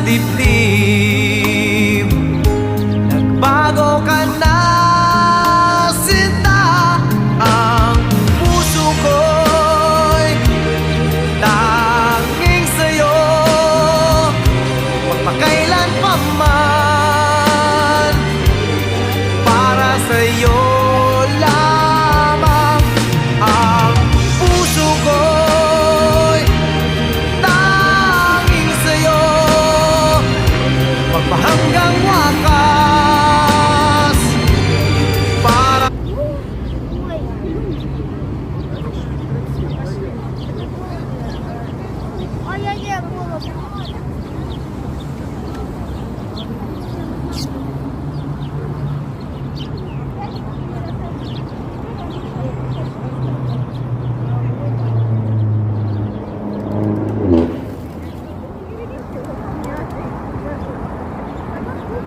dibdib. Nagbago ka na, sinta. Ang puso ko'y tanging sa'yo, magpakailan pa man. Para sa'yo lamang ang puso ko'y tanging sa'yo, magpahanggang wakas. Para Oh, yeah, yeah.